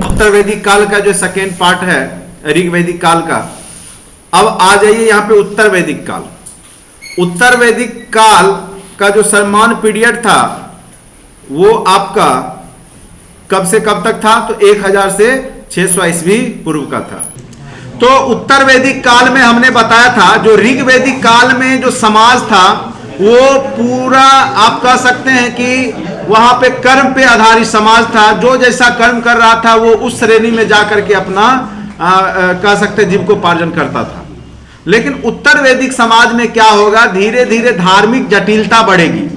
उत्तर वैदिक काल का जो सेकेंड पार्ट है ऋग वैदिक काल का। अब आ जाइए यहाँ पे उत्तर वैदिक काल। उत्तर वैदिक काल का जो सम्मान पीरियड था वो आपका कब से कब तक था? तो 1000 से 600 ईस्वी पूर्व का था। तो उत्तर वैदिक काल में हमने बताया था जो ऋग वैदिक काल में जो समाज था वो पूरा आप कह सकते हैं कि वहां पे कर्म पे आधारित समाज था। जो जैसा कर्म कर रहा था वो उस श्रेणी में जाकर के अपना कह सकते जीविकोपार्जन करता था। लेकिन उत्तर वैदिक समाज में क्या होगा? धीरे धीरे धार्मिक जटिलता बढ़ेगी।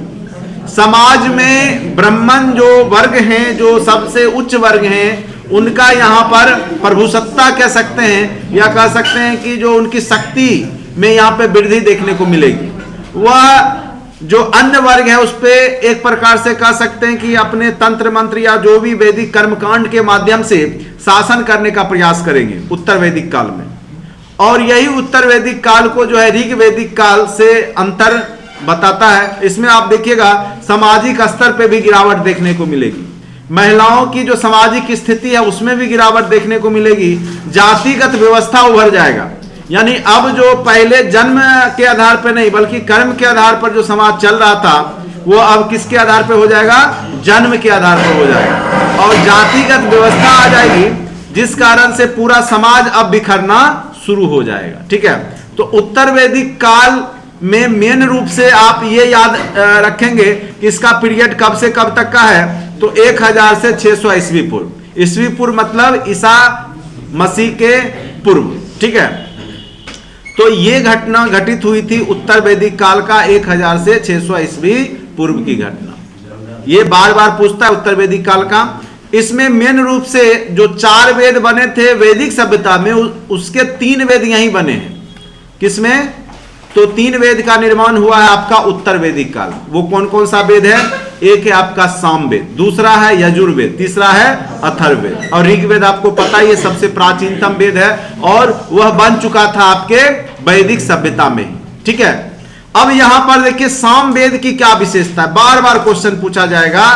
समाज में ब्राह्मण जो वर्ग हैं, जो सबसे उच्च वर्ग हैं, उनका यहाँ पर प्रभुसत्ता कह सकते हैं या कह सकते हैं कि जो उनकी शक्ति में यहाँ पे वृद्धि देखने को मिलेगी। वह जो अन्य वर्ग है उस पे एक प्रकार से कह सकते हैं कि अपने तंत्र मंत्र या जो भी वैदिक कर्मकांड के माध्यम से शासन करने का प्रयास करेंगे उत्तर वैदिक काल में। और यही उत्तर वैदिक काल को जो है ऋग वैदिक काल से अंतर बताता है। इसमें आप देखिएगा सामाजिक स्तर पे भी गिरावट देखने को मिलेगी। महिलाओं की जो सामाजिक स्थिति है उसमें भी गिरावट देखने को मिलेगी। जातिगत व्यवस्था उभर जाएगा, यानी अब जो पहले जन्म के आधार पर नहीं बल्कि कर्म के आधार पर जो समाज चल रहा था वो अब किसके आधार पर हो जाएगा? जन्म के आधार पर हो जाएगा। और जातिगत व्यवस्था आ जाएगी जिस कारण से पूरा समाज अब बिखरना शुरू हो जाएगा। ठीक है, तो उत्तर वैदिक काल में मेन रूप से आप ये याद रखेंगे कि इसका पीरियड कब से कब तक का है? तो 1000 से 600 ईस्वी पूर्व। ईस्वी पूर्व मतलब ईसा मसीह के पूर्व। ठीक है, तो ये घटना घटित हुई थी उत्तर वैदिक काल का 1000 से 600 ईस्वी पूर्व की घटना। ये बार बार पूछता है उत्तर वैदिक काल का। इसमें मेन रूप से जो 4 वेद बने थे वैदिक सभ्यता में, उसके 3 वेद यहीं बने हैं। किसमें? तो 3 वेद का निर्माण हुआ है आपका उत्तर वैदिक काल। वो कौन कौन सा वेद है? एक है आपका सामवेद, दूसरा है यजुर्वेद, तीसरा है अथर्ववेद और ऋग्वेद आपको पता ही है सबसे प्राचीनतम वेद है और वह बन चुका था आपके वैदिक सभ्यता में। ठीक है, अब यहां पर देखिए सामवेद की क्या विशेषता है, बार बार क्वेश्चन पूछा जाएगा।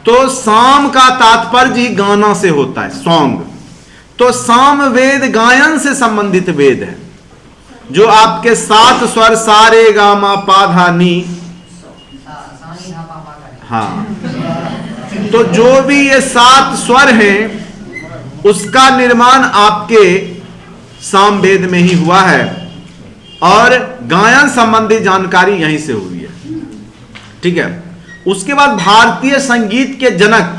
तो साम का तात्पर्य ही गाना से होता है, सॉन्ग। तो सामवेद गायन से संबंधित वेद है, जो आपके 7 स्वर सारे गा मा पा धा नी। हाँ, तो जो भी ये 7 स्वर हैं उसका निर्माण आपके सामवेद में ही हुआ है और गायन संबंधी जानकारी यहीं से हुई है। ठीक है, उसके बाद भारतीय संगीत के जनक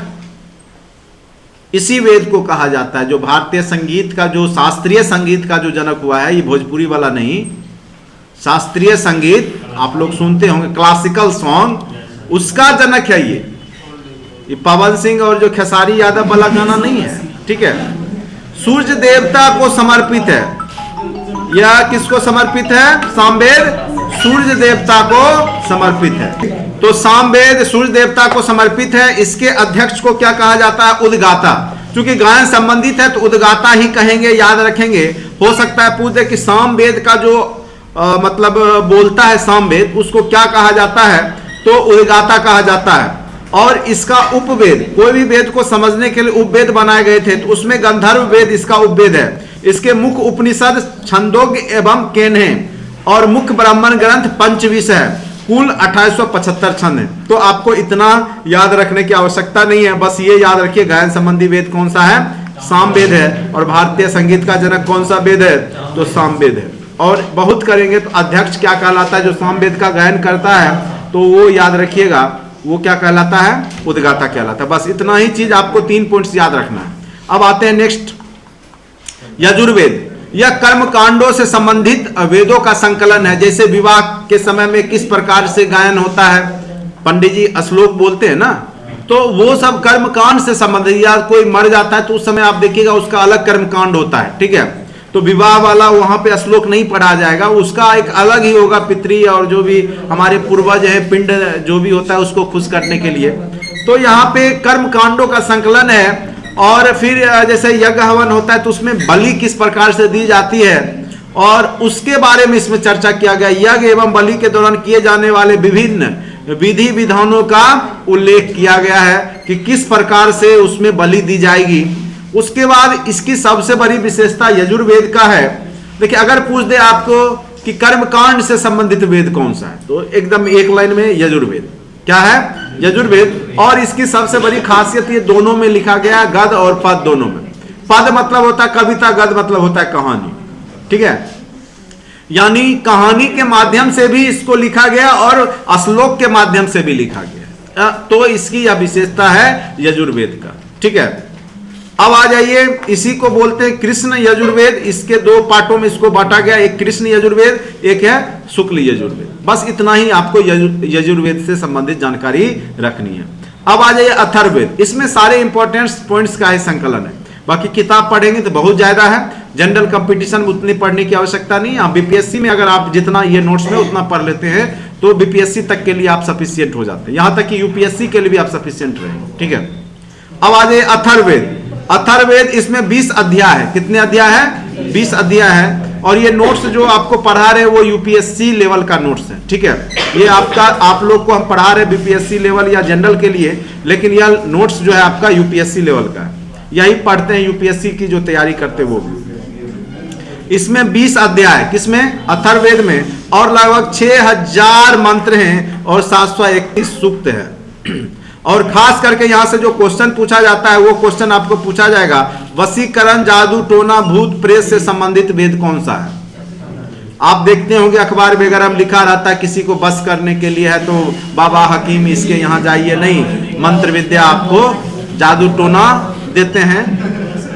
इसी वेद को कहा जाता है। जो भारतीय संगीत का जो शास्त्रीय संगीत का जो जनक हुआ है, ये भोजपुरी वाला नहीं, शास्त्रीय संगीत आप लोग सुनते होंगे, क्लासिकल सॉन्ग, उसका जनक है ये पवन सिंह और जो खेसारी यादव वाला गाना नहीं है। ठीक है, सूर्य देवता को समर्पित है। यह किसको समर्पित है? सामवेद सूर्य देवता को समर्पित है। तो सामवेद सूर्य देवता को समर्पित है। इसके अध्यक्ष को क्या कहा जाता है? उद्गाता। क्योंकि गायन संबंधित है तो उद्गाता ही कहेंगे, याद रखेंगे। हो सकता है पूछ दे कि सामवेद का जो मतलब बोलता है सामवेद, उसको क्या कहा जाता है? तो उद्गाता कहा जाता है। और इसका उपवेद, कोई भी वेद को समझने के लिए उपवेद बनाए गए थे, तो उसमें गंधर्व वेद इसका उपवेद है। इसके मुख्य उपनिषद छंदोग्य एवं केन है और मुख्य ब्राह्मण ग्रंथ पंचविश है। कुल 2875 छंद है। तो आपको इतना याद रखने की आवश्यकता नहीं है, बस ये याद रखिए गायन संबंधी वेद कौन सा है? सामवेद है। और भारतीय संगीत का जनक कौन सा वेद है? तो सामवेद है। और बहुत करेंगे तो अध्यक्ष क्या कहलाता है? जो सामवेद का गायन करता है तो वो याद रखिएगा, वो क्या कहलाता है? उद्गाता कहलाता है। बस इतना ही चीज आपको 3 पॉइंट्स याद रखना है। अब आते हैं नेक्स्ट, यजुर्वेद। यह कर्म कांडों से संबंधित वेदों का संकलन है। जैसे विवाह के समय में किस प्रकार से गायन होता है, पंडित जी श्लोक बोलते हैं ना, तो वो सब कर्म कांड से संबंधित। या कोई मर जाता है तो उस समय आप देखिएगा उसका अलग कर्म कांड होता है। ठीक है, तो विवाह वाला वहां पे श्लोक नहीं पढ़ा जाएगा, उसका एक अलग ही होगा। पितरी और जो भी हमारे पूर्वज है, पिंड जो भी होता है उसको खुश करने के लिए। तो यहाँ पे कर्म कांडों का संकलन है। और फिर जैसे यज्ञ हवन होता है तो उसमें बलि किस प्रकार से दी जाती है और उसके बारे में इसमें चर्चा किया गया। यज्ञ एवं बलि के दौरान किए जाने वाले विभिन्न विधि विधानों का उल्लेख किया गया है कि किस प्रकार से उसमें बलि दी जाएगी। उसके बाद इसकी सबसे बड़ी विशेषता यजुर्वेद का है। देखिए अगर पूछ दे आपको कि कर्मकांड से संबंधित वेद कौन सा है, तो एकदम एक लाइन में यजुर्वेद। क्या है? यजुर्वेद। और इसकी सबसे बड़ी खासियत ये दोनों में लिखा गया, गद और पद दोनों में। पद मतलब होता है कविता, गद मतलब होता है कहानी। ठीक है, यानी कहानी के माध्यम से भी इसको लिखा गया और श्लोक के माध्यम से भी लिखा गया। तो इसकी यह विशेषता है यजुर्वेद का। ठीक है, अब आ जाइए, इसी को बोलते हैं कृष्ण यजुर्वेद। इसके दो पार्टों में इसको बांटा गया, एक कृष्ण यजुर्वेद, एक है शुक्ल यजुर्वेद। बस इतना ही आपको यजुर्वेद से संबंधित जानकारी रखनी है। अब आ जाइए अथर्ववेद। इसमें सारे इंपॉर्टेंट पॉइंट्स का ही संकलन है। बाकी किताब पढ़ेंगे तो बहुत ज्यादा है, जनरल कंपटीशन में उतनी पढ़ने की आवश्यकता नहीं है। बीपीएससी में अगर आप जितना ये नोट्स में उतना पढ़ लेते हैं तो बीपीएससी तक के लिए आप सफिशियंट हो जाते हैं, यहां तक कि यूपीएससी के लिए भी आप सफिशियंट रहेंगे। ठीक है, अब आ जाइए अथर्ववेद। अथर्ववेद, इसमें 20 अध्याय है। कितने अध्याय है? 20 अध्याय है। और ये नोट्स जो आपको पढ़ा रहे वो यूपीएससी लेवल का नोट्स है। ठीक है, ये आपका आप लोग को हम पढ़ा रहे बीपीएससी लेवल या जनरल के लिए, लेकिन यह नोट्स जो है आपका यूपीएससी लेवल का है। यही पढ़ते हैं यूपीएससी की जो तैयारी करते वो भी। इसमें 20 अध्याय, किसमें? अथर्ववेद में। और लगभग 6000 मंत्र हैं और 731 सूक्त है। और खास करके यहां से जो क्वेश्चन पूछा जाता है वो क्वेश्चन आपको पूछा जाएगा, वशीकरण, जादू टोना, भूत प्रेत से संबंधित वेद कौन सा है? आप देखते होंगे अखबार वगैरह में लिखा रहता है किसी को बस करने के लिए है तो बाबा हकीम इसके यहाँ जाइए। नहीं, मंत्र विद्या आपको जादू टोना देते हैं,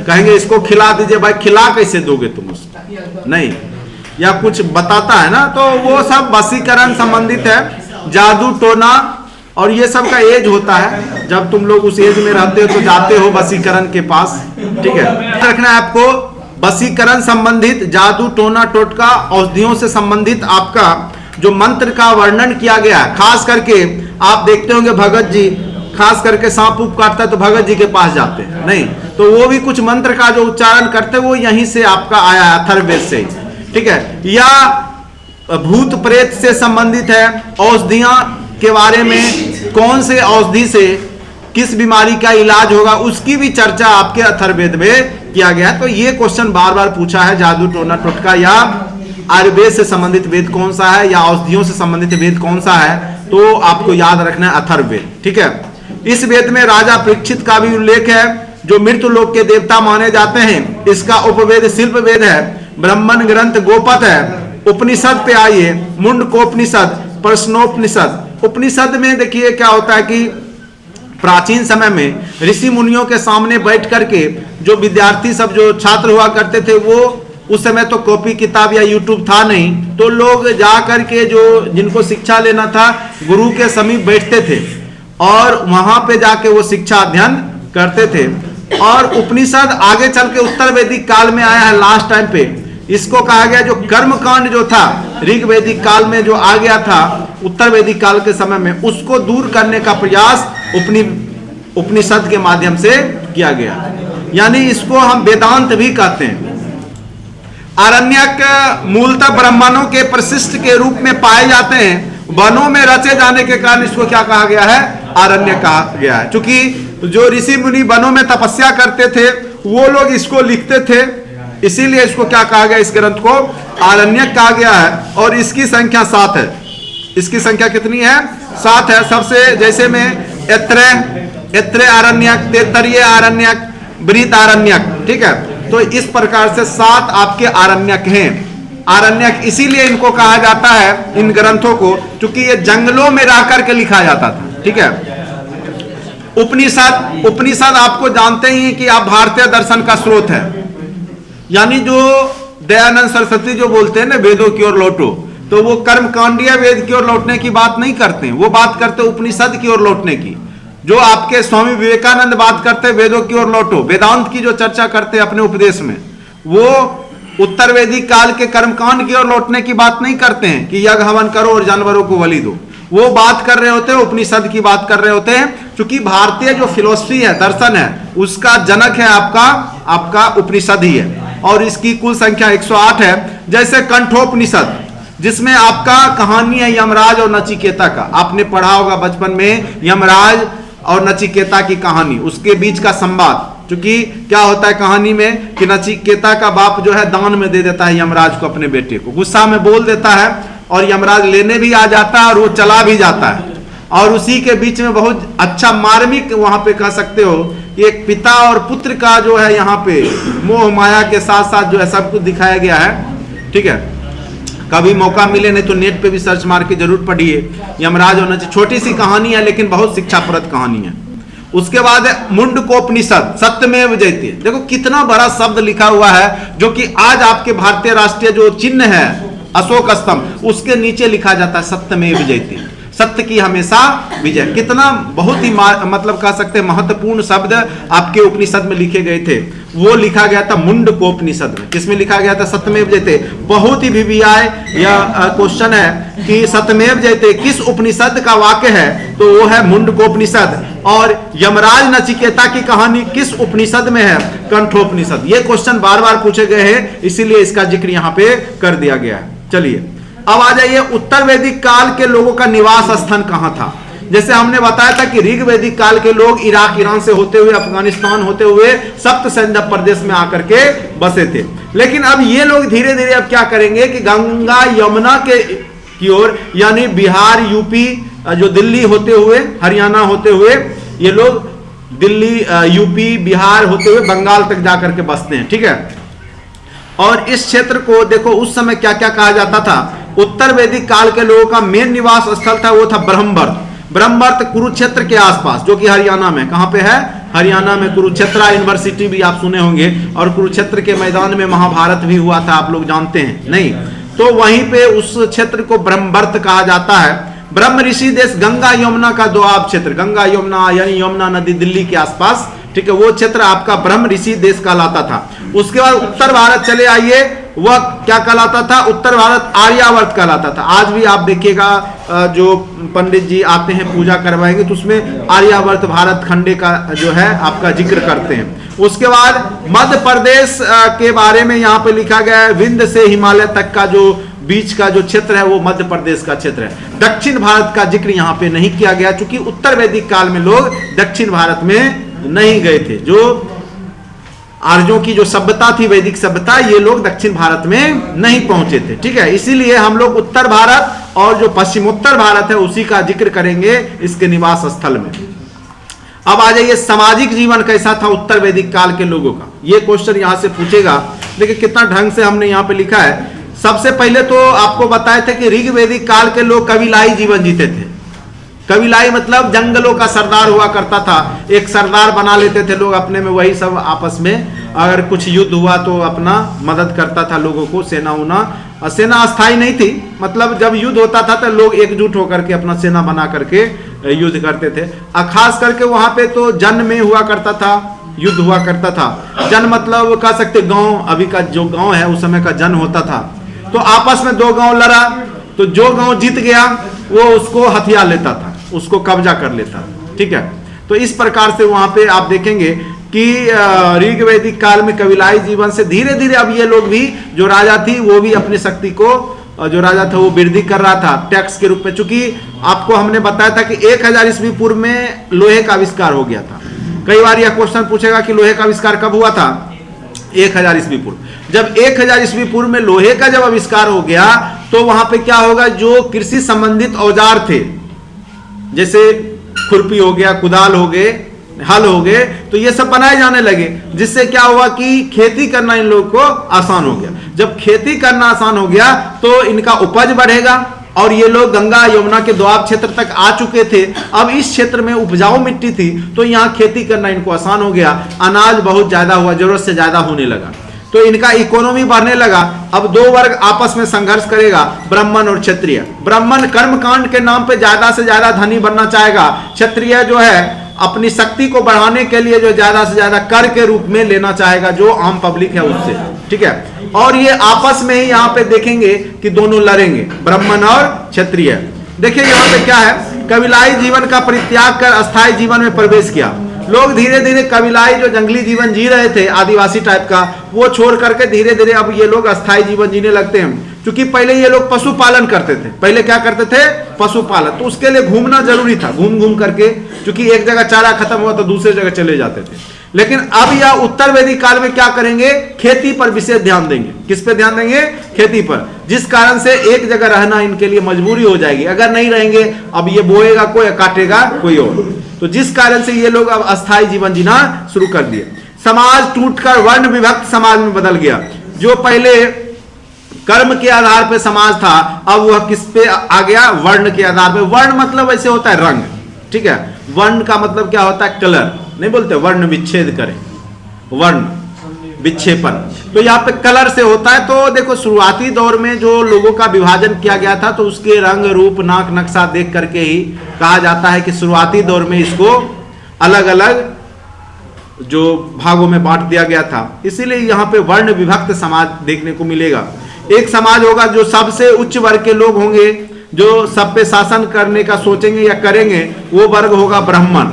कहेंगे इसको खिला दीजिए। भाई खिला कैसे दोगे तुम उसको? नहीं, या कुछ बताता है ना, तो वो सब वशीकरण संबंधित है, जादू टोना। और ये सब का एज होता है, जब तुम लोग उस एज में रहते हो तो जाते हो वशीकरण के पास। ठीक है, रखना है आपको वशीकरण संबंधित, जादू टोना टोटका, औषधियों से संबंधित आपका जो मंत्र का वर्णन किया गया है। खास करके आप देखते होंगे भगत जी, खास करके सांप उप काटता है तो भगत जी के पास जाते हैं, नहीं तो वो भी कुछ मंत्र का जो उच्चारण करते हैं वो यहीं से आपका आया है, अथर्ववेद से। ठीक है, या भूत प्रेत से संबंधित है, औषधियां के बारे में, कौन से औषधि से किस बीमारी का इलाज होगा उसकी भी चर्चा आपके अथर्ववेद में किया गया है। तो ये क्वेश्चन बार बार पूछा है, जादू टोना टोटका या आयुर्वेद से संबंधित वेद कौन सा है या औषधियों से संबंधित वेद कौन सा है, तो आपको याद रखना है अथर्ववेद। ठीक है, इस वेद में राजा परीक्षित का भी उल्लेख है जो मृत्यु लोक के देवता माने जाते हैं। इसका उपवेद शिल्प वेद है, ब्राह्मण ग्रंथ गोपत है। उपनिषद पे आइए, मुंडकोपनिषद, प्रश्नोपनिषद। उपनिषद में देखिए क्या होता है कि प्राचीन समय में ऋषि मुनियों के सामने बैठ करके जो विद्यार्थी सब जो छात्र हुआ करते थे, वो उस समय तो कॉपी किताब या यूट्यूब था नहीं, तो लोग जा करके जो जिनको शिक्षा लेना था गुरु के समीप बैठते थे और वहां पे जाके वो शिक्षा अध्ययन करते थे। और उपनिषद आगे चल के उत्तर वैदिक काल में आया है, लास्ट टाइम पे इसको कहा गया जो कर्मकांड जो था ऋग वैदिक काल में जो आ गया था उत्तर वैदिक काल के समय में, उसको दूर करने का प्रयास उपनिषद के माध्यम से किया गया। यानी इसको हम वेदांत भी कहते हैं। आरण्यक मूलतः ब्राह्मणों के प्रशिष्ट के रूप में पाए जाते हैं, वनों में रचे जाने के कारण इसको क्या कहा गया है? आरण्य कहा गया है। क्योंकि जो ऋषि मुनि वनों में तपस्या करते थे वो लोग इसको लिखते थे, इसीलिए इसको क्या कहा गया? इस ग्रंथ को आरण्यक कहा गया है। और इसकी संख्या 7 है। इसकी संख्या कितनी है? 7 है। सबसे जैसे में एत्रे आरण्यक, तेतरीय आरण्यक, वृत आरण्यक। ठीक है, तो इस प्रकार से 7 आपके आरण्यक हैं। आरण्यक इसीलिए इनको कहा जाता है, इन ग्रंथों को, क्योंकि ये जंगलों में रह करके लिखा जाता था। ठीक है, उपनिषद आपको जानते ही कि आप भारतीय दर्शन का स्रोत है। यानी जो दयानंद सरस्वती जो बोलते हैं ना वेदों की ओर लौटो, तो वो कर्मकांडीय वेद की ओर लौटने की बात नहीं करते, वो बात करते उपनिषद की ओर लौटने की। जो आपके स्वामी विवेकानंद बात करते वेदों की ओर लौटो, वेदांत की जो चर्चा करते अपने उपदेश में, वो उत्तर वैदिक काल के कर्मकांड की ओर लौटने की बात नहीं करते हैं कि यज्ञ हवन करो और जानवरों को बलि दो। वो बात कर रहे होते हैं, उपनिषद की बात कर रहे होते हैं, क्योंकि भारतीय जो फिलोसफी है, दर्शन है, उसका जनक है आपका उपनिषद ही है। और इसकी कुल संख्या 108 है। जैसे कंठोपनिषद, जिसमें आपका कहानी है यमराज और नचिकेता का। आपने पढ़ा होगा बचपन में यमराज और नचिकेता की कहानी, उसके बीच का संवाद। क्योंकि क्या होता है कहानी में कि नचिकेता का बाप जो है दान में दे देता है यमराज को अपने बेटे को, गुस्सा में बोल देता है और यमराज लेने भी आ जाता है और वो चला भी जाता है। और उसी के बीच में बहुत अच्छा मार्मिक वहां पे कह सकते हो कि एक पिता और पुत्र का जो है यहाँ पे मोह माया के साथ साथ जो है सब कुछ दिखाया गया है। ठीक है, कभी मौका मिले नहीं तो नेट पे भी सर्च मार के जरूर पढ़िए, यमराज होना चाहिए। छोटी सी कहानी है लेकिन बहुत शिक्षाप्रद कहानी है। उसके बाद है मुंडकोपनिषद, सत्यमेव जयते। देखो कितना बड़ा शब्द लिखा हुआ है, जो कि आज आपके भारतीय राष्ट्रीय जो चिन्ह है अशोक स्तंभ, उसके नीचे लिखा जाता है सत्यमेव जयते, सत्य की हमेशा विजय। कितना बहुत ही मतलब कह सकते हैं महत्वपूर्ण शब्द आपके उपनिषद में लिखे गए थे। वो लिखा गया था मुंडकोपनिषद में। किसमें लिखा गया था? सत्यमेव जयते। बहुत ही भिवियाय यह क्वेश्चन है कि सत्यमेव जयते किस उपनिषद का वाक्य है, तो वो है मुंडकोपनिषद। और यमराज नचिकेता की कहानी किस उपनिषद में है? कंठोपनिषद। ये क्वेश्चन बार बार पूछे गए हैं, इसीलिए इसका जिक्र यहाँ पे कर दिया गया है। चलिए अब आ जाइए, उत्तर वैदिक काल के लोगों का निवास स्थान कहां था। जैसे हमने बताया था कि ऋग वैदिक काल के लोग इराक ईरान से होते हुए अफगानिस्तान होते हुए सप्त सैंधव प्रदेश में आकर के बसे थे। लेकिन अब ये लोग धीरे धीरे अब क्या करेंगे कि गंगा यमुना के की ओर, यानी बिहार यूपी जो दिल्ली होते हुए हरियाणा होते हुए, ये लोग दिल्ली यूपी बिहार होते हुए बंगाल तक जाकर के बसते हैं। ठीक है, और इस क्षेत्र को देखो उस समय क्या क्या कहा जाता था। उत्तर वैदिक काल के लोगों का मेन निवास स्थल था वो था ब्रह्मवर्त। ब्रह्मवर्त कुरुक्षेत्र के आसपास, जो कि हरियाणा में, कहां पे है? हरियाणा में। कुरुक्षेत्र यूनिवर्सिटी भी आप सुने होंगे, और कुरुक्षेत्र के मैदान में महाभारत भी हुआ था, आप लोग जानते हैं नहीं? तो वहीं पे उस क्षेत्र को ब्रह्मवर्त कहा जाता है। ब्रह्म ऋषि देश गंगा यमुना का दोआब क्षेत्र, गंगा यमुना यानी यमुना नदी दिल्ली के आसपास, ठीक है, वो क्षेत्र आपका ब्रह्म ऋषि देश कहलाता था। उसके बाद उत्तर भारत चले आइए, वह क्या कहलाता था? उत्तर भारत आर्यावर्त कहलाता था। आज भी आप देखिएगा जो पंडित जी आते हैं पूजा करवाएंगे तो उसमें आर्यावर्त भारत खंडे का जो है आपका जिक्र करते हैं। उसके बाद मध्य प्रदेश के बारे में यहाँ पे लिखा गया है, विंध्य से हिमालय तक का जो बीच का जो क्षेत्र है वो मध्य प्रदेश का क्षेत्र है। दक्षिण भारत का जिक्र यहाँ पे नहीं किया गया, क्योंकि उत्तर वैदिक काल में लोग दक्षिण भारत में नहीं गए थे। जो आर्यों की जो सभ्यता थी, वैदिक सभ्यता, ये लोग दक्षिण भारत में नहीं पहुंचे थे। ठीक है, इसीलिए हम लोग उत्तर भारत और जो पश्चिमोत्तर भारत है उसी का जिक्र करेंगे इसके निवास स्थल में। अब आ जाइए, सामाजिक जीवन कैसा था उत्तर वैदिक काल के लोगों का, ये क्वेश्चन यहां से पूछेगा। देखिए कितना ढंग से हमने यहाँ पे लिखा है। सबसे पहले तो आपको बताए थे कि ऋग वैदिक काल के लोग कबीलाई जीवन जीते थे। कबीलाई मतलब जंगलों का सरदार हुआ करता था, एक सरदार बना लेते थे लोग अपने में, वही सब आपस में अगर कुछ युद्ध हुआ तो अपना मदद करता था लोगों को। सेना उना, सेना अस्थाई नहीं थी, मतलब जब युद्ध होता था तो लोग एकजुट होकर के अपना सेना बना करके युद्ध करते थे। खास करके वहां पे तो जन में हुआ करता था, युद्ध हुआ करता था। जन मतलब कह सकते गांव, अभी का जो गांव है उस समय का जन होता था। तो आपस में दो गांव लड़ा, तो जो गांव जीत गया वो उसको हथियार लेता था, उसको कब्जा कर लेता। ठीक है, तो इस प्रकार से वहां पे आप देखेंगे कि ऋग वैदिक काल में कबीलाई जीवन से धीरे धीरे अब ये लोग भी, जो राजा थी वो भी अपनी शक्ति को, जो राजा था वो वृद्धि कर रहा था टैक्स के रूप में। चूंकि आपको हमने बताया था कि 1000 ईस्वी पूर्व में लोहे का आविष्कार हो गया था। कई बार यह क्वेश्चन पूछेगा कि लोहे का आविष्कार कब हुआ था? 1000 ईस्वी पूर्व। जब 1000 ईस्वी पूर्व में लोहे का जब आविष्कार हो गया तो वहां पे क्या होगा, जो कृषि संबंधित औजार थे, जैसे खुरपी हो गया, कुदाल हो गए, हल हो गए, तो ये सब बनाए जाने लगे, जिससे क्या हुआ कि खेती करना इन लोगों को आसान हो गया। जब खेती करना आसान हो गया तो इनका उपज बढ़ेगा, और ये लोग गंगा यमुना के दोआब क्षेत्र तक आ चुके थे। अब इस क्षेत्र में उपजाऊ मिट्टी थी तो यहाँ खेती करना इनको आसान हो गया। अनाज बहुत ज्यादा हुआ, जरूरत से ज्यादा होने लगा, तो इनका इकोनॉमी बढ़ने लगा। अब दो वर्ग आपस में संघर्ष करेगा, ब्राह्मण और क्षत्रिय। ब्राह्मण कर्मकांड के नाम पे ज्यादा से ज्यादा धनी बनना चाहेगा, क्षत्रिय जो है अपनी शक्ति को बढ़ाने के लिए जो ज्यादा से ज्यादा कर के रूप में लेना चाहेगा जो आम पब्लिक है उससे। ठीक है, और ये आपस में ही यहाँ पे देखेंगे कि दोनों लड़ेंगे, ब्राह्मण और क्षत्रिय। देखिए यहाँ पे क्या है, कबीलाई जीवन का परित्याग कर अस्थायी जीवन में प्रवेश किया। लोग धीरे धीरे कबीलाई जो जंगली जीवन जी रहे थे आदिवासी टाइप का, वो छोड़ करके धीरे धीरे अब ये लोग अस्थायी जीवन जीने लगते हैं। क्योंकि पहले ये लोग पशुपालन करते थे, पहले क्या करते थे? पशुपालन। तो उसके लिए घूमना जरूरी था, घूम घूम करके, क्योंकि एक जगह चारा खत्म हुआ तो दूसरे जगह चले जाते थे। लेकिन अब यह उत्तर वैदिक काल में क्या करेंगे, खेती पर विशेष ध्यान देंगे। किस पे ध्यान देंगे, खेती पर, जिस कारण से एक जगह रहना इनके लिए मजबूरी हो जाएगी। अगर नहीं रहेंगे, अब ये बोएगा कोई, काटेगा कोई और, तो जिस कारण से ये लोग अब अस्थायी जीवन जीना शुरू कर दिए। समाज टूटकर वर्ण विभक्त समाज में बदल गया। जो पहले कर्म के आधार पर समाज था, अब वह किस पे आ गया, वर्ण के आधार पर। वर्ण मतलब ऐसे होता है रंग, ठीक है, वर्ण का मतलब क्या होता है, कलर, नहीं बोलते वर्ण विच्छेद करें, वर्ण विक्षेपण, तो यहाँ पे कलर से होता है। तो देखो शुरुआती दौर में जो लोगों का विभाजन किया गया था, तो उसके रंग रूप नाक नक्शा देख करके ही कहा जाता है कि शुरुआती दौर में इसको अलग अलग जो भागों में बांट दिया गया था। इसीलिए यहाँ पे वर्ण विभक्त समाज देखने को मिलेगा। एक समाज होगा जो सबसे उच्च वर्ग के लोग होंगे, जो सब पे शासन करने का सोचेंगे या करेंगे, वो वर्ग होगा ब्राह्मण।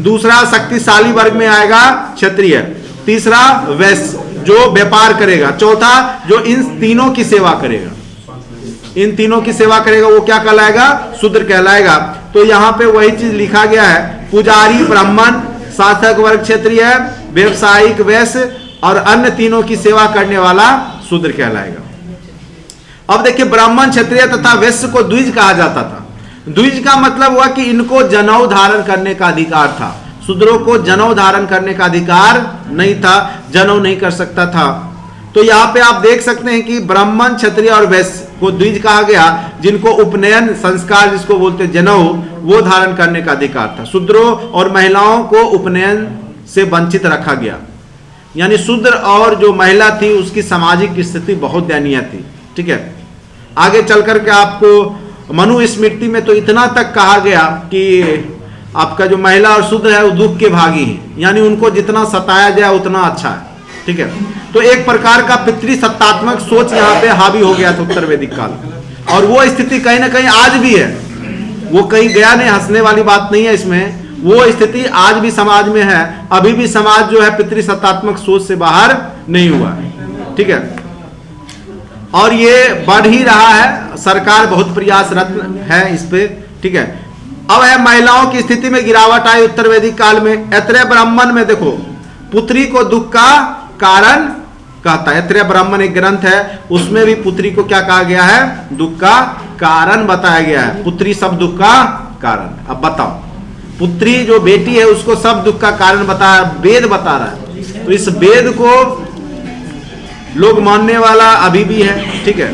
दूसरा शक्तिशाली वर्ग में आएगा क्षत्रिय। तीसरा वैश्य जो व्यापार करेगा। चौथा जो इन तीनों की सेवा करेगा, इन तीनों की सेवा करेगा, वो क्या कहलाएगा, शूद्र कहलाएगा। तो यहाँ पे वही चीज लिखा गया है, पुजारी ब्राह्मण, शासक वर्ग क्षत्रिय, व्यवसायिक वैश्य और अन्य तीनों की सेवा करने वाला शूद्र कहलाएगा। अब देखिए, ब्राह्मण क्षत्रिय तथा वैश्य को द्विज कहा जाता था। द्विज का मतलब हुआ कि इनको जनेऊ धारण करने का अधिकार था। शूद्रों को जनेऊ धारण करने का अधिकार नहीं था, जनेऊ नहीं कर सकता था। तो यहाँ पे आप देख सकते हैं कि ब्राह्मण क्षत्रिय और वैश्य को द्विज कहा गया, जिनको उपनयन संस्कार जिसको बोलते जनेऊ, वो धारण करने का अधिकार था। शूद्रों और महिलाओं को उपनयन से वंचित रखा गया। यानी शूद्र और जो महिला थी उसकी सामाजिक स्थिति बहुत दयनीय थी, ठीक है। आगे चल करके आपको मनुस्मृति में तो इतना तक कहा गया कि आपका जो महिला और शूद्र है वो दुख के भागी हैं, यानी उनको जितना सताया जाए उतना अच्छा है, ठीक है। तो एक प्रकार का पितृसत्तात्मक सोच यहाँ पे हावी हो गया था उत्तर वैदिक काल, और वो स्थिति कहीं ना कहीं आज भी है। वो कहीं गया नहीं, हंसने वाली बात नहीं है इसमें, वो स्थिति आज भी समाज में है। अभी भी समाज जो है पितृसत्तात्मक सोच से बाहर नहीं हुआ है, ठीक है। और ये बढ़ ही रहा है, सरकार बहुत प्रयासरत है इस पे, ठीक है। अब है महिलाओं की स्थिति में गिरावट आई उत्तर वैदिक काल में। ऐत्रेय ब्राह्मण में देखो, पुत्री को दुख का कारण कहता है। ऐत्रेय ब्राह्मण एक ग्रंथ है, उसमें भी पुत्री को क्या कहा गया है, दुख का कारण बताया गया है। पुत्री सब दुख का कारण। अब बताओ, पुत्री जो बेटी है उसको सब दुख का कारण बताया, वेद बता रहा है। तो इस वेद को लोग मानने वाला अभी भी है, ठीक है।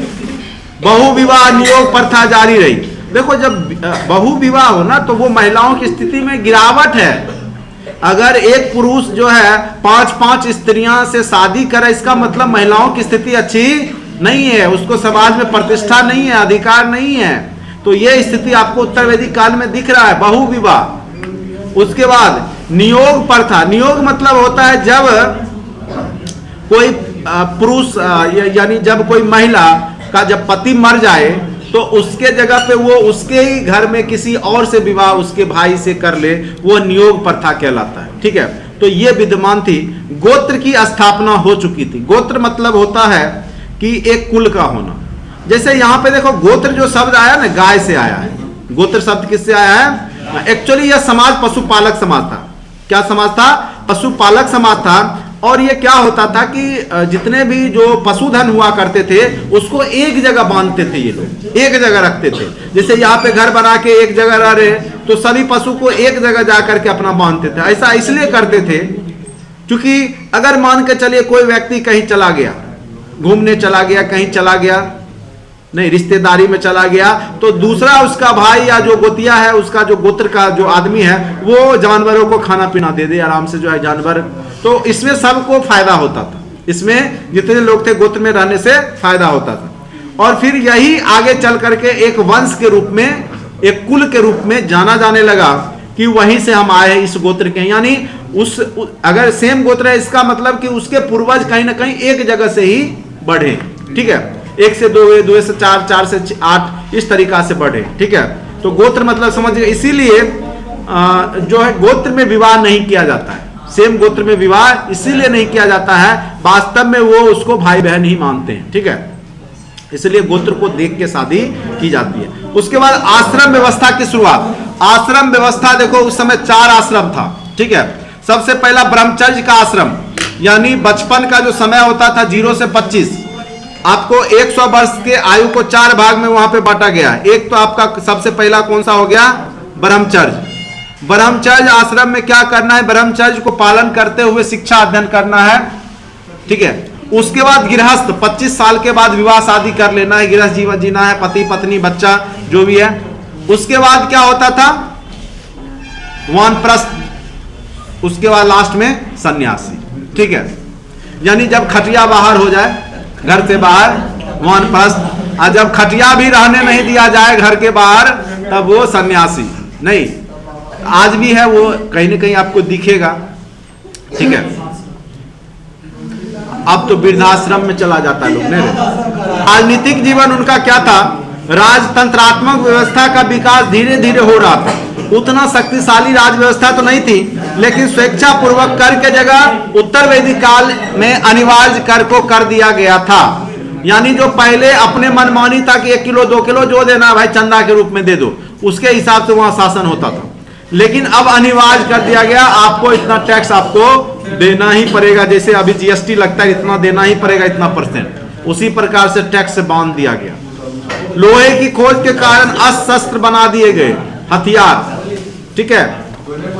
बहुविवाह नियोग प्रथा जारी रही। देखो, जब बहुविवाह हो ना, तो वो महिलाओं की स्थिति में गिरावट है। अगर एक पुरुष जो है 5-5 स्त्रियां से शादी करे, इसका मतलब महिलाओं की स्थिति अच्छी नहीं है, उसको समाज में प्रतिष्ठा नहीं है, अधिकार नहीं है। तो ये स्थिति आपको उत्तर वैदिक काल में दिख रहा है, बहुविवाह। उसके बाद नियोग प्रथा। नियोग मतलब होता है जब कोई पुरुष यानी जब कोई महिला का जब पति मर जाए, तो उसके जगह पे वो उसके ही घर में किसी और से विवाह उसके भाई से कर ले, वो नियोग प्रथा कहलाता है, ठीक है। तो ये विद्यमान थी। गोत्र की स्थापना हो चुकी थी। गोत्र मतलब होता है कि एक कुल का होना। जैसे यहाँ पे देखो, गोत्र जो शब्द आया ना, गाय से आया है। गोत्र शब्द किससे आया है? एक्चुअली यह समाज पशुपालक समाज था। क्या समाज था? पशुपालक समाज था। और ये क्या होता था कि जितने भी जो पशुधन हुआ करते थे उसको एक जगह बांधते थे, ये लोग एक जगह रखते थे। जैसे यहाँ पे घर बना के एक जगह रह रहे, तो सभी पशु को एक जगह जा करके अपना बांधते थे। ऐसा इसलिए करते थे क्योंकि अगर मान के चलिए कोई व्यक्ति कहीं चला गया, घूमने चला गया, कहीं चला गया, नहीं रिश्तेदारी में चला गया, तो दूसरा उसका भाई या जो गोतिया है, उसका जो गोत्र का जो आदमी है, वो जानवरों को खाना पीना दे दे आराम से, जो है जानवर। तो इसमें सबको फायदा होता था। इसमें जितने लोग थे गोत्र में रहने से फायदा होता था। और फिर यही आगे चल करके एक वंश के रूप में, एक कुल के रूप में जाना जाने लगा कि वहीं से हम आए हैं, इस गोत्र के। यानी अगर सेम गोत्र है, इसका मतलब कि उसके पूर्वज कहीं ना कहीं एक जगह से ही बढ़े, ठीक है। 1 से 2 हुए, 2 से 4, 4 से 8, इस तरीका से बढ़े, ठीक है। तो गोत्र मतलब समझिए। इसीलिए जो है गोत्र में विवाह नहीं किया जाता है। सेम गोत्र में विवाह इसीलिए नहीं किया जाता है, वास्तव में वो उसको भाई बहन ही मानते हैं, ठीक है। इसलिए गोत्र को देख के शादी की जाती है। उसके बाद आश्रम व्यवस्था की शुरुआत। आश्रम व्यवस्था देखो, उस समय 4 आश्रम था, ठीक है। सबसे पहला ब्रह्मचर्य का आश्रम, यानी बचपन का जो समय होता था 0 से 25, आपको 100 वर्ष के आयु को 4 भाग में वहां पे बांटा गया। एक तो आपका सबसे पहला कौन सा हो गया? ब्रह्मचर्य। ब्रह्मचर्य आश्रम में क्या करना है? ब्रह्मचर्य को पालन करते हुए शिक्षा अध्ययन करना है, ठीक है। उसके बाद गृहस्थ, 25 साल के बाद विवाह शादी कर लेना है, गृहस्थ जीवन जीना है, पति पत्नी बच्चा जो भी है। उसके बाद क्या होता था? वानप्रस्थ, उसके बाद लास्ट में सन्यासी, ठीक है। यानी जब खटिया बाहर हो जाए घर से बाहर, वानप्रस्थ, और जब खटिया भी रहने नहीं दिया जाए घर के बाहर, तब वो सन्यासी। नहीं, आज भी है वो, कहीं ना कहीं आपको दिखेगा, ठीक है। अब तो वृद्धाश्रम में चला जाता है लोग। नहीं, राजनीतिक जीवन उनका क्या था? राजतंत्रात्मक व्यवस्था का विकास धीरे धीरे हो रहा था। उतना शक्तिशाली राज व्यवस्था तो नहीं थी, लेकिन स्वेच्छा पूर्वक कर के जगह उत्तर वैदिक काल में अनिवार्य कर को कर दिया गया था। यानी जो पहले अपने मनमानी था कि 1 किलो 2 किलो जो देना भाई चंदा के रूप में दे दो, उसके हिसाब से वहां शासन होता था। लेकिन अब अनिवार्य कर दिया गया, आपको इतना टैक्स आपको देना ही पड़ेगा। जैसे अभी जीएसटी लगता है, इतना देना ही पड़ेगा, इतना %, उसी प्रकार से टैक्स से बांध दिया गया। लोहे की खोज के कारण अस्त्र शस्त्र बना दिए गए, हथियार, ठीक है।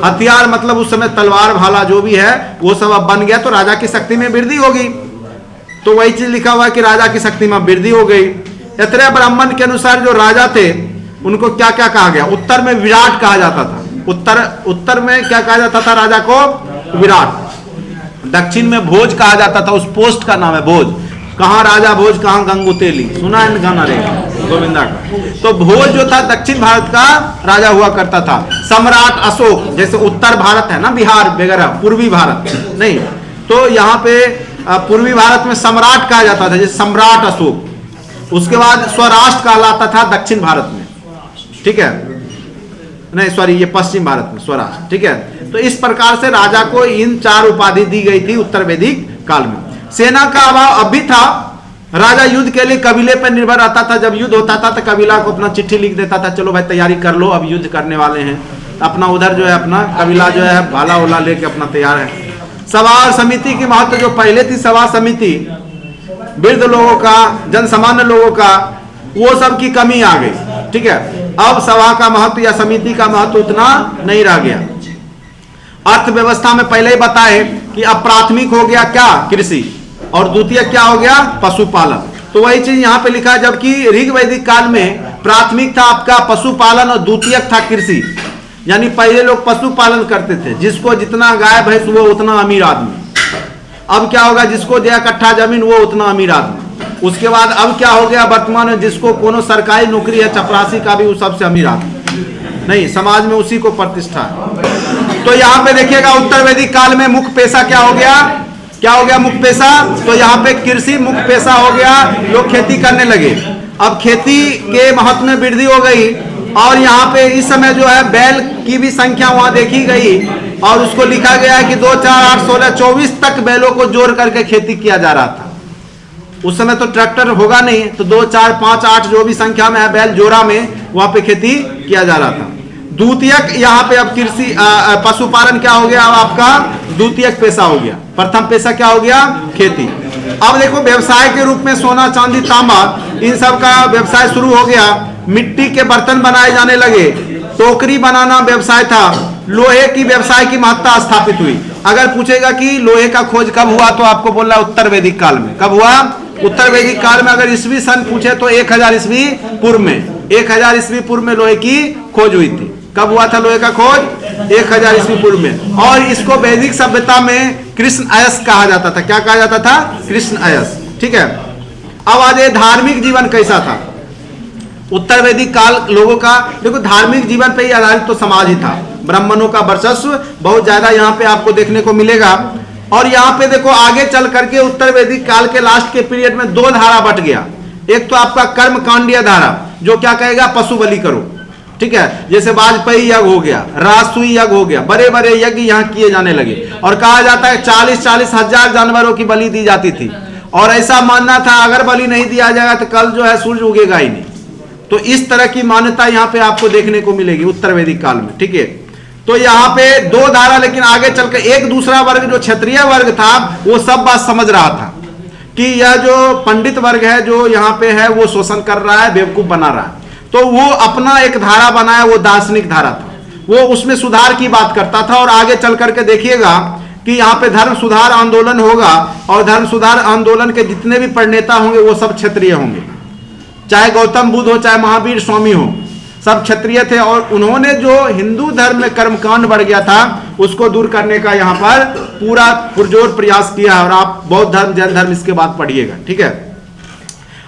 हथियार मतलब उस समय तलवार भाला जो भी है वो सब अब बन गया, तो राजा की शक्ति में वृद्धि होगी। तो वही चीज लिखा हुआ है कि राजा की शक्ति में वृद्धि हो गई। ऐत्रेय ब्राह्मण के अनुसार जो राजा थे उनको क्या क्या कहा गया? उत्तर में विराट कहा जाता था। उत्तर में क्या कहा जाता था राजा को? विराट। दक्षिण में भोज कहा जाता था, उस पोस्ट का नाम है भोज। कहाँ राजा भोज, कहाँ गंगुतेली, सुना है गाना रे गोविंदा का। तो भोज जो था दक्षिण भारत का राजा हुआ करता था। सम्राट अशोक, जैसे उत्तर भारत है ना, बिहार वगैरह, पूर्वी भारत नहीं, तो यहाँ पे पूर्वी भारत में सम्राट कहा जाता था, जैसे सम्राट अशोक। उसके बाद स्वराष्ट्र कहलाता था दक्षिण भारत में, ठीक है, नहीं सॉरी ये पश्चिम भारत में स्वराष्ट्र, ठीक है। तो इस प्रकार से राजा को इन 4 उपाधि दी गई थी उत्तर वैदिक काल में। सेना का अभाव अब भी था। राजा युद्ध के लिए कबीले पर निर्भर रहता था। जब युद्ध होता था तो कबीला को अपना चिट्ठी लिख देता था, चलो भाई तैयारी कर लो, अब युद्ध करने वाले हैं। अपना उधर जो है अपना कबीला जो है भाला उला लेके अपना तैयार है। सभा और समिति की महत्व जो पहले थी, सभा समिति वृद्ध लोगों का, जन सामान्य लोगों का, वो सब की कमी आ गई, ठीक है। अब सभा का महत्व या समिति का महत्व उतना नहीं रह गया। अर्थव्यवस्था में पहले ही बताए कि अब प्राथमिक हो गया क्या? कृषि, और द्वितीय क्या हो गया? पशुपालन। तो वही चीज यहाँ पे लिखा है, जबकि ऋग वैदिक काल में प्राथमिक था आपका पशुपालन और द्वितीयक था कृषि। यानी पहले लोग पशुपालन करते थे, जिसको जितना गाय भैंस वो उतना अमीर आदमी। अब क्या होगा? जिसको 1 कट्ठा जमीन वो उतना अमीर आदमी। उसके बाद अब क्या हो गया? वर्तमान में जिसको कोनो सरकारी नौकरी है, चपरासी का भी, वो सबसे अमीर आदमी नहीं, समाज में उसी को प्रतिष्ठा है। तो यहाँ पे देखिएगा उत्तर वैदिक काल में मुख्य पेशा क्या हो गया? क्या हो गया मुख्य पेशा? तो यहाँ पे कृषि मुख्य पेशा हो गया। लोग खेती करने लगे। अब खेती के महत्व में वृद्धि हो गई, और यहाँ पे इस समय जो है बैल की भी संख्या वहां देखी गई, और उसको लिखा गया है कि 2, 4, 8, 16, 24 तक बैलों को जोड़ करके खेती किया जा रहा था। उस समय तो ट्रैक्टर होगा नहीं, तो 2, 4, 5, 8 जो भी संख्या में है बैल जोड़ा में वहां पे खेती किया जा रहा था। द्वितीयक यहाँ पे अब कृषि पशुपालन क्या हो गया? अब आपका द्वितीयक पेशा हो गया। प्रथम पेशा क्या हो गया? खेती। अब देखो व्यवसाय के रूप में सोना चांदी तांबा इन सब का व्यवसाय शुरू हो गया। मिट्टी के बर्तन बनाए जाने लगे, टोकरी बनाना व्यवसाय था। लोहे की व्यवसाय की महत्ता स्थापित हुई। अगर पूछेगा कि लोहे का खोज कब हुआ, तो आपको बोलना उत्तर वैदिक काल में। कब हुआ? उत्तर वैदिक काल में। अगर ईस्वी सन पूछे तो 1000 ईस्वी पूर्व में, 1000 ईस्वी पूर्व में लोहे की खोज हुई थी। कब हुआ था लोहे का खोज? 1000 ईस्वी पूर्व में। और इसको वैदिक सभ्यता में कृष्ण अयस कहा जाता था। क्या कहा जाता था? कृष्ण अयस, ठीक है। अब आज ये धार्मिक जीवन कैसा था उत्तर वैदिक काल लोगों का? देखो धार्मिक जीवन पे ही आधारित तो समाज ही था। ब्राह्मणों का वर्चस्व बहुत ज्यादा यहाँ पे आपको देखने को मिलेगा। और यहाँ पे देखो आगे चल करके उत्तर वैदिक काल के लास्ट के पीरियड में 2 धारा बट गया। एक तो आपका कर्म कांडीय धारा, जो क्या कहेगा? पशु बलि करो, ठीक है। जैसे वाजपेयी यज्ञ हो गया, राजसूई यज्ञ हो गया, बड़े बड़े यज्ञ यहाँ किए जाने लगे। और कहा जाता है 40-40 हजार जानवरों की बलि दी जाती थी। और ऐसा मानना था अगर बलि नहीं दिया जाएगा तो कल जो है सूर्य उगेगा ही नहीं। तो इस तरह की मान्यता यहाँ पे आपको देखने को मिलेगी उत्तर वैदिक काल में, ठीक है। तो यहाँ पे दो धारा, लेकिन आगे चलकर एक दूसरा वर्ग जो क्षत्रिय वर्ग था वो सब बात समझ रहा था कि यह जो पंडित वर्ग है जो यहाँ पे है वो शोषण कर रहा है, बेवकूफ बना रहा है। तो वो अपना एक धारा बनाया, वो दार्शनिक धारा था, वो उसमें सुधार की बात करता था। और आगे चल करके देखिएगा कि यहाँ पे धर्म सुधार आंदोलन होगा, और धर्म सुधार आंदोलन के जितने भी प्रणेता होंगे वो सब क्षत्रिय होंगे, चाहे गौतम बुद्ध हो, चाहे महावीर स्वामी हो, सब क्षत्रिय थे। और उन्होंने जो हिंदू धर्म में कर्मकांड बढ़ गया था उसको दूर करने का यहाँ पर पूरा पुरजोर प्रयास किया है। और आप बौद्ध धर्म, जैन धर्म इसके बाद पढ़िएगा, ठीक है।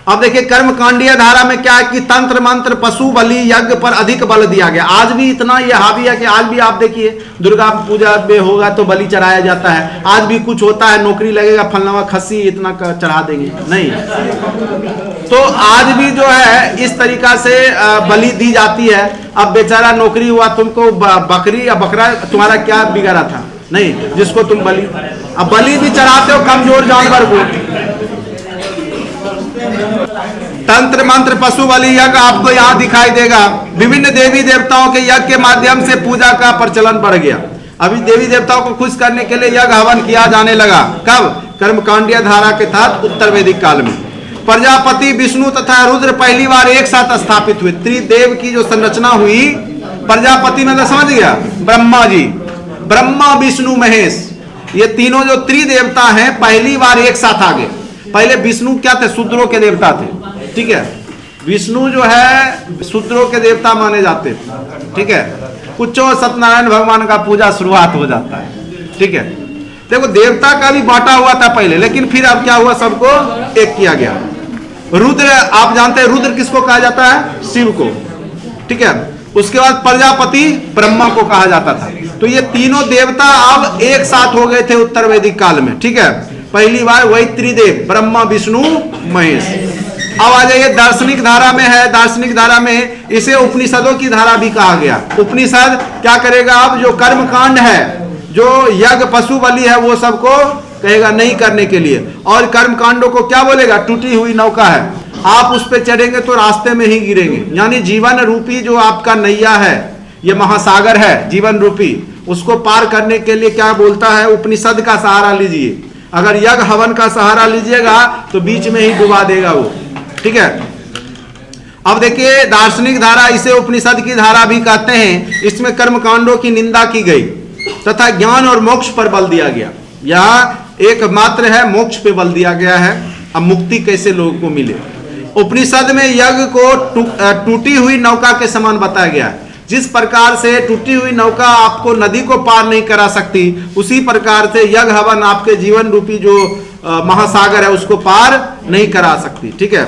अब देखिए कर्मकांडीय धारा में क्या है कि तंत्र मंत्र पशु बलि यज्ञ पर अधिक बल दिया गया। आज भी इतना ये हावी है कि आज भी आप देखिए दुर्गा पूजा में होगा तो बलि चढ़ाया जाता है, आज भी कुछ होता है, नौकरी लगेगा, फलनावा खस्सी इतना चढ़ा देंगे, नहीं। तो आज भी जो है इस तरीका से बलि दी जाती है। अब बेचारा नौकरी हुआ, तुमको बकरी या बकरा तुम्हारा क्या बिगाड़ा था, नहीं, जिसको तुम बलि, अब बलि भी चढ़ाते हो कमजोर जानवर को। तंत्र मंत्र पशु बलि यज्ञ आपको यहाँ दिखाई देगा। विभिन्न देवी देवताओं के यज्ञ के माध्यम से पूजा का प्रचलन बढ़ गया। अभी देवी देवताओं को खुश करने के लिए यज्ञ हवन किया जाने लगा। कब? कर्मकांडीय धारा के तहत उत्तर वैदिक काल में। प्रजापति विष्णु तथा रुद्र पहली बार एक साथ स्थापित हुए। त्रिदेव की जो संरचना हुई, प्रजापति मतलब समझ गया, ब्रह्मा जी, ब्रह्मा विष्णु महेश, ये तीनों जो त्रिदेवता हैं पहली बार एक साथ आ गए। पहले विष्णु क्या थे? शूद्रों के देवता थे, ठीक है। विष्णु जो है शूद्रों के देवता माने जाते थे, ठीक है। कुछो सत्यनारायण भगवान का पूजा शुरुआत हो जाता है, ठीक है। देखो देवता का भी बांटा हुआ था पहले, लेकिन फिर अब क्या हुआ, सबको एक किया गया। रुद्र, आप जानते हैं रुद्र किसको कहा जाता है? शिव को, ठीक है। उसके बाद प्रजापति ब्रह्मा को कहा जाता था। तो ये तीनों देवता अब एक साथ हो गए थे उत्तर वैदिक काल में, ठीक है। पहली बार वही त्रिदेव ब्रह्मा विष्णु महेश। अब आ जाइए दार्शनिक धारा में है। दार्शनिक धारा में इसे उपनिषदों की धारा भी कहा गया। उपनिषद क्या करेगा? अब जो कर्मकांड है, जो यज्ञ पशु बलि है, वो सबको कहेगा नहीं करने के लिए। और कर्मकांडों को क्या बोलेगा? टूटी हुई नौका है, आप उस पर चढ़ेंगे तो रास्ते में ही गिरेंगे। यानी जीवन रूपी जो आपका नैया है, ये महासागर है जीवन रूपी, उसको पार करने के लिए क्या बोलता है? उपनिषद का सहारा लीजिए। अगर यज्ञ हवन का सहारा लीजिएगा तो बीच में ही डुबा देगा वो, ठीक है। अब देखिए दार्शनिक धारा, इसे उपनिषद की धारा भी कहते हैं। इसमें कर्मकांडों की निंदा की गई तथा ज्ञान और मोक्ष पर बल दिया गया। यहाँ एकमात्र है मोक्ष पे बल दिया गया है। अब मुक्ति कैसे लोगों को मिले? उपनिषद में यज्ञ को टूटी हुई नौका के समान बताया गया है। जिस प्रकार से टूटी हुई नौका आपको नदी को पार नहीं करा सकती, उसी प्रकार से यज्ञ हवन आपके जीवन रूपी जो महासागर है उसको पार नहीं करा सकती, ठीक है।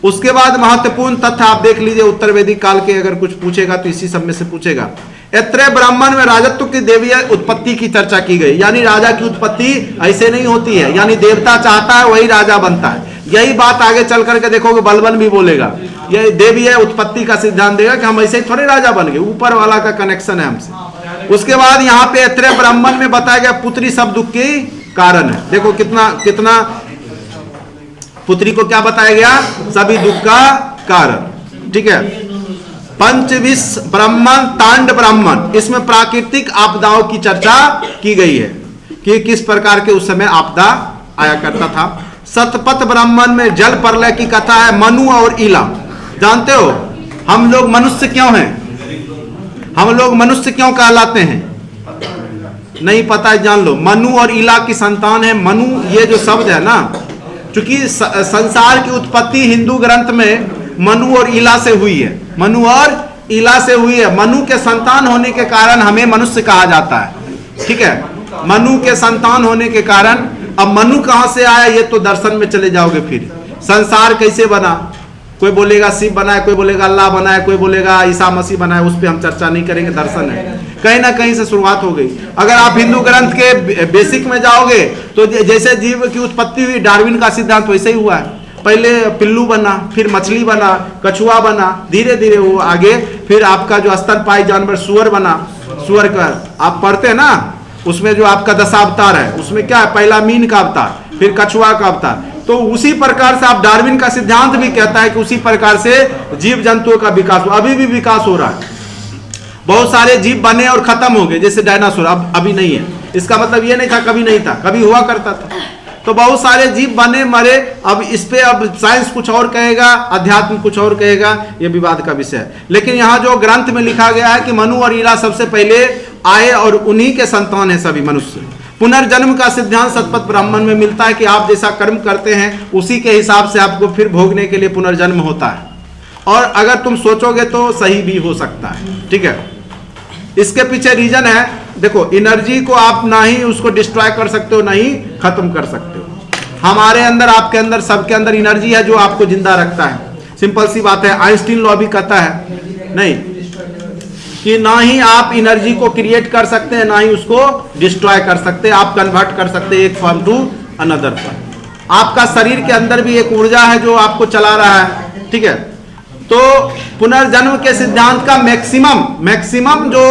उसके बाद महत्वपूर्ण तथ्य आप देख लीजिए, उत्तर वैदिक काल के अगर कुछ पूछेगा तो इसी सब में से पूछेगा। ऐत्रेय ब्राह्मण में राजत्व की देवी उत्पत्ति की चर्चा की गई। यानी राजा की उत्पत्ति ऐसे नहीं होती है, यानी देवता चाहता है वही राजा बनता है। यही बात आगे चल करके देखोगे बलबन भी बोलेगा, ये देवी है उत्पत्ति का सिद्धांत देगा कि हम ऐसे ही थोड़े राजा बन गए, ऊपर वाला का कनेक्शन है हमसे। उसके बाद यहाँ पे ऐत्रेय ब्राह्मण में बताया गया पुत्री सब दुख की कारण है। देखो कितना कितना पुत्री को क्या बताया गया? सभी दुख का कारण, ठीक है। पंचविश ब्राह्मण, तांड ब्राह्मण, इसमें प्राकृतिक आपदाओं की चर्चा की गई है कि किस प्रकार के उस समय आपदा आया करता था। सतपथ ब्राह्मण में जल प्रलय की कथा है। मनु और इला, जानते हो हम लोग मनुष्य क्यों हैं? हम लोग मनुष्य क्यों कहलाते हैं? नहीं पता है, जान लो। मनु और इला की संतान है। मनु ये जो शब्द है ना, चूंकि संसार की उत्पत्ति हिंदू ग्रंथ में मनु और इला से हुई है, मनु और इला से हुई है। मनु के संतान होने के कारण हमें मनुष्य कहा जाता है, ठीक है। मनु के संतान होने के कारण, अब मनु कहां से आया ये तो दर्शन में चले जाओगे। फिर संसार कैसे बना, कोई बोलेगा शिव बनाए, कोई बोलेगा अल्लाह बनाए, कोई बोलेगा ईसा मसीह बनाए, उस पर हम चर्चा नहीं करेंगे, दर्शन है। कहीं ना कहीं से शुरुआत हो गई। अगर आप हिंदू ग्रंथ के बेसिक में जाओगे तो जैसे जीव की उत्पत्ति हुई, डार्विन का सिद्धांत वैसे ही हुआ है। पहले पिल्लू बना, फिर मछली बना, कछुआ बना, धीरे धीरे वो आगे फिर आपका जो स्तनपायी जानवर सुअर बना। सुअर का आप पढ़ते हैं ना, उसमें जो आपका दशावतार है उसमें क्या है? पहला मीन का अवतार, फिर कछुआ का अवतार। तो उसी प्रकार से आप डार्विन का सिद्धांत भी कहता है कि उसी प्रकार से जीव जंतुओं का विकास, अभी भी विकास हो रहा है। बहुत सारे जीव बने और खत्म हो गए, जैसे डायनासोर अब अभी नहीं है, इसका मतलब ये नहीं था कभी नहीं था, कभी हुआ करता था। तो बहुत सारे जीव बने मरे, अब इस पे अब साइंस कुछ और कहेगा, अध्यात्म कुछ और कहेगा, ये विवाद का विषय है। लेकिन यहाँ जो ग्रंथ में लिखा गया है कि मनु और ईला सबसे पहले आए और उन्हीं के संतान है सभी मनुष्य। पुनर्जन्म का सिद्धांत शतपथ ब्राह्मण में मिलता है कि आप जैसा कर्म करते हैं उसी के हिसाब से आपको फिर भोगने के लिए पुनर्जन्म होता है, और अगर तुम सोचोगे तो सही भी हो सकता है। ठीक है, इसके पीछे रीजन है, देखो एनर्जी को आप ना ही उसको डिस्ट्रॉय कर सकते हो ना ही खत्म कर सकते हो। हमारे अंदर, आपके अंदर, सबके अंदर एनर्जी है जो आपको जिंदा रखता है। सिंपल सी बात है, आइंस्टीन लॉ भी कहता है नहीं कि ना ही आप एनर्जी को क्रिएट कर सकते हैं ना ही उसको डिस्ट्रॉय कर सकते हैं, आप कन्वर्ट कर सकते हैं एक फॉर्म टू अनदर फॉर्म। आपका शरीर के अंदर भी एक ऊर्जा है जो आपको चला रहा है। ठीक है, तो पुनर्जन्म के सिद्धांत का मैक्सिमम जो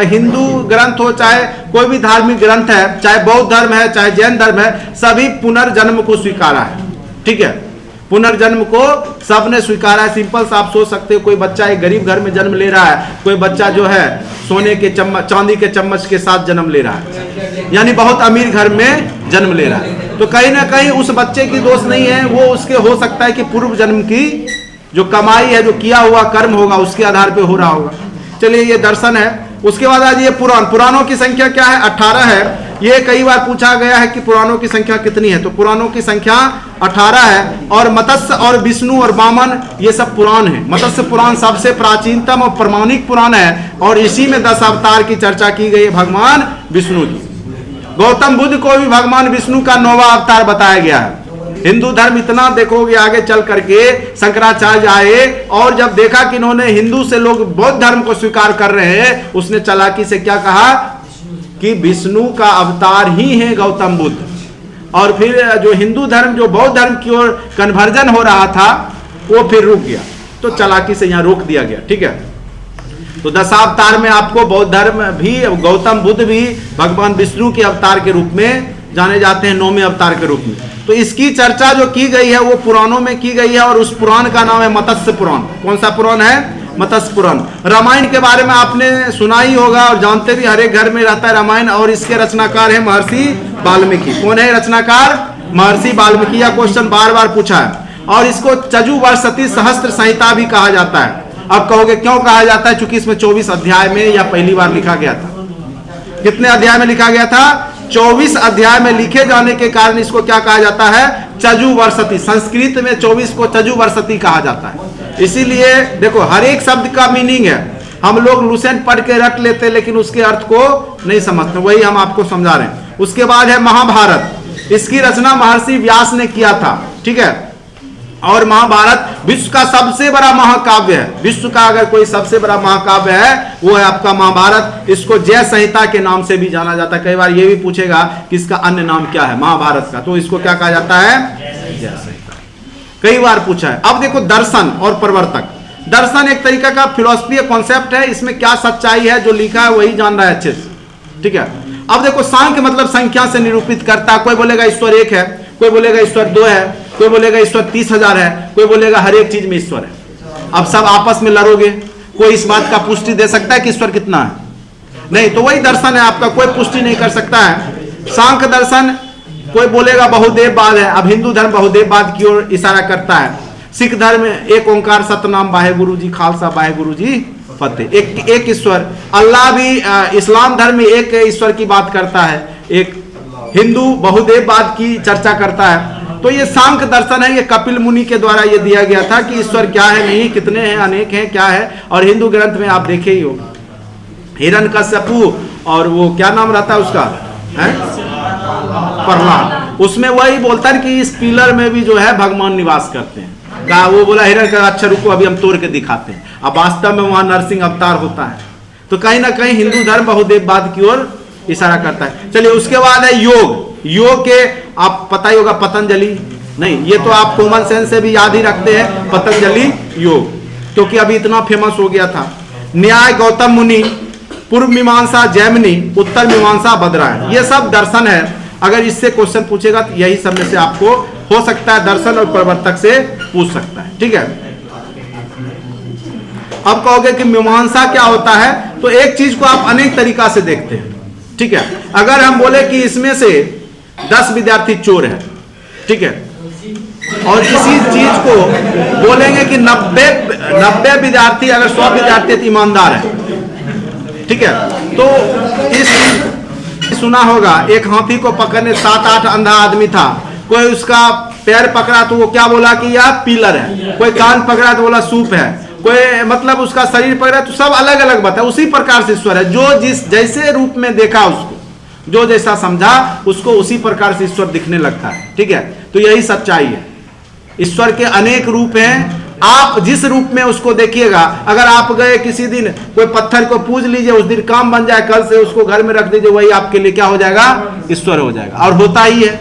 हिंदू ग्रंथ हो, चाहे कोई भी धार्मिक ग्रंथ है, चाहे बौद्ध धर्म है, चाहे जैन धर्म है, सभी पुनर्जन्म को स्वीकारा है। ठीक है, पुनर्जन्म को सबने स्वीकारा है। सिंपल सा आप सोच सकते हो, कोई बच्चा एक गरीब घर में जन्म ले रहा है, कोई बच्चा जो है सोने के चम्मच, चांदी के चम्मच के साथ जन्म ले रहा है, यानी बहुत अमीर घर में जन्म ले रहा है, तो कहीं ना कहीं उस बच्चे की दोष नहीं है, वो उसके हो सकता है कि पूर्व जन्म की जो कमाई है, जो किया हुआ कर्म होगा, उसके आधार पे हो रहा होगा। चलिए, ये दर्शन है। उसके बाद आज ये पुराणों की संख्या क्या है? 18 है। ये कई बार पूछा गया है कि पुराणों की संख्या कितनी है, तो पुराणों की संख्या 18 है। और मत्स्य और विष्णु और वामन ये सब पुराण है। मत्स्य पुराण सबसे प्राचीनतम और प्रमाणिक पुराण है, और इसी में 10 अवतार की चर्चा की गई है भगवान विष्णु की। गौतम बुद्ध को भी भगवान विष्णु का 9वां अवतार बताया गया है। हिंदू धर्म इतना देखोगे आगे चल करके, शंकराचार्य आए और जब देखा कि इन्होंने हिंदू से लोग बौद्ध धर्म को स्वीकार कर रहे हैं, उसने चालाकी से क्या कहा कि विष्णु का अवतार ही है गौतम बुद्ध। और फिर जो हिंदू धर्म, जो बौद्ध धर्म की ओर कन्वर्जन हो रहा था, वो फिर रुक गया, तो चालाकी से यहाँ रोक दिया गया। ठीक है, तो 10 अवतार में आपको बौद्ध धर्म भी, गौतम बुद्ध भी भगवान विष्णु के अवतार के रूप में जाने जाते हैं, 9वें अवतार के रूप में। तो इसकी चर्चा जो की गई है वो पुराणों में की गई है, और उस पुराण का नाम है मत्स्य पुराण। कौन सा पुराण है? मत्स्य पुराण। रामायण के बारे में आपने सुना ही होगा और जानते भी, हर एक घर में रहता है रामायण, और इसके रचनाकार है महर्षि वाल्मीकि। कौन है रचनाकार? महर्षि वाल्मीकि। यह क्वेश्चन बार बार पूछा है, और इसको चजुवर्षति सहस्त्र संहिता भी कहा जाता है। अब कहोगे क्यों कहा जाता है? क्योंकि इसमें 24 अध्याय में या पहली बार लिखा गया था। कितने अध्याय में लिखा गया था? 24 अध्याय में लिखे जाने के कारण इसको क्या कहा जाता है? चजुवर्षति। संस्कृत में 24 को चजुवर्षति कहा जाता है। इसीलिए देखो, हर एक शब्द का मीनिंग है। हम लोग लुसेंट पढ़ के रट लेते, लेकिन उसके अर्थ को नहीं समझते, वही हम आपको समझा रहे हैं। उसके बाद है महाभारत। इसकी रचना महर्षि व्यास ने किया था। ठीक है, और महाभारत विश्व का सबसे बड़ा महाकाव्य है। विश्व का अगर कोई सबसे बड़ा महाकाव्य है वो है आपका महाभारत। इसको जय संहिता के नाम से भी जाना जाता है। कई बार ये भी पूछेगा कि इसका अन्य नाम क्या है महाभारत का, तो इसको क्या कहा जाता है? जय संहिता। कई बार पूछा है। अब देखो, दर्शन और प्रवर्तक। दर्शन एक तरीका का फिलोसफी कॉन्सेप्ट है, इसमें क्या सच्चाई है जो लिखा है वही जान रहा है अच्छे से। ठीक है, अब देखो, सांख्य मतलब संख्या से निरूपित करता है। कोई बोलेगा ईश्वर 1 है, कोई बोलेगा ईश्वर 2 है, कोई बोलेगा ईश्वर 30,000 है, कोई बोलेगा हर एक चीज में ईश्वर है। अब सब आपस में लड़ोगे, कोई इस बात का पुष्टि दे सकता है कि ईश्वर कितना है? नहीं। तो वही दर्शन है आपका, कोई पुष्टि नहीं कर सकता है। सांख्य दर्शन, कोई बोलेगा बहुदेववाद है। अब हिंदू धर्म बहुदेववाद की ओर इशारा करता है। सिख धर्म एक ओंकार सतनाम वाहे गुरु जी खालसा वाहे गुरु जी फतेह, एक ईश्वर। अल्लाह भी इस्लाम धर्म में एक ईश्वर की बात करता है। एक हिंदू बहुदेववाद की चर्चा करता है। तो ये सांख्य दर्शन है, ये कपिल मुनि के द्वारा ये दिया गया था कि ईश्वर क्या है, नहीं, कितने हैं, अनेक हैं, क्या है। और हिंदू ग्रंथ में आप देखे ही हो, हिरण्यकश्यपु और वो क्या नाम रहता है उसका, है प्रहलाद, उसमें वही बोलता है कि इस पिलर में भी जो है भगवान निवास करते हैं। कहा, वो बोला हिरण्य का, अच्छा रुको अभी हम तोड़ के दिखाते हैं। अब वास्तव में वहां नरसिंह अवतार होता है। तो कहीं ना कहीं हिंदू धर्म बहुदेववाद की ओर इशारा करता है। चलिए, उसके बाद है योग। योग के आप पता ही होगा, पतंजलि, नहीं ये तो आप कॉमन सेंस से भी याद ही रखते हैं, पतंजलि योग, क्योंकि अभी इतना फेमस हो गया था। न्याय गौतम मुनि, पूर्व मीमांसा जैमिनी, उत्तर मीमांसा बद्रायण, ये सब दर्शन है। अगर इससे क्वेश्चन पूछेगा तो यही सब में से आपको हो सकता है दर्शन और प्रवर्तक से पूछ सकता है। ठीक है, अब कहोगे कि मीमांसा क्या होता है, तो एक चीज को आप अनेक तरीका से देखते हैं, ठीक है। अगर हम बोले कि इसमें से 10 विद्यार्थी चोर है, ठीक है, और इसी चीज को बोलेंगे कि 90 विद्यार्थी, अगर 100 विद्यार्थी ईमानदार है, ठीक है, तो इस सुना होगा एक हाथी को पकड़ने 7-8 अंधा आदमी था, कोई उसका पैर पकड़ा तो वो क्या बोला कि यह पिलर है, कोई कान पकड़ा तो बोला सूप है, कोई मतलब उसका शरीर पकड़ा, तो सब अलग अलग बताया। उसी प्रकार से ईश्वर है, जो जिस जैसे रूप में देखा उसको, जो जैसा समझा उसको उसी प्रकार से ईश्वर दिखने लगता है, ठीक है। तो यही सच्चाई है, ईश्वर के अनेक रूप हैं, आप जिस रूप में उसको देखिएगा। अगर आप गए किसी दिन कोई पत्थर को पूज लीजिए, उस दिन काम बन जाए, कल से उसको घर में रख दीजिए, वही आपके लिए क्या हो जाएगा, ईश्वर हो जाएगा। और होता ही है,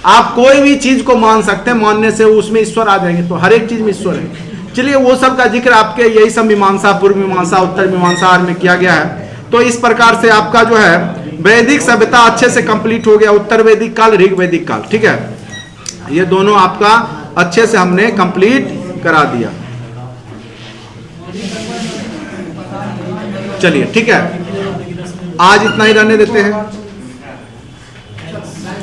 आप कोई भी चीज को मान सकते हैं, मानने से उसमें ईश्वर आ जाएंगे, तो हर एक चीज में ईश्वर है। चलिए वो सब का जिक्र आपके यही सब मीमांसा, पूर्व मीमांसा, उत्तर मीमांसा में किया गया है। तो इस प्रकार से आपका जो है वैदिक सभ्यता अच्छे से कंप्लीट हो गया, उत्तर वैदिक काल, ऋग वैदिक काल, ठीक है। ये दोनों आपका अच्छे से हमने कंप्लीट करा दिया। चलिए ठीक है, आज इतना ही रहने देते हैं।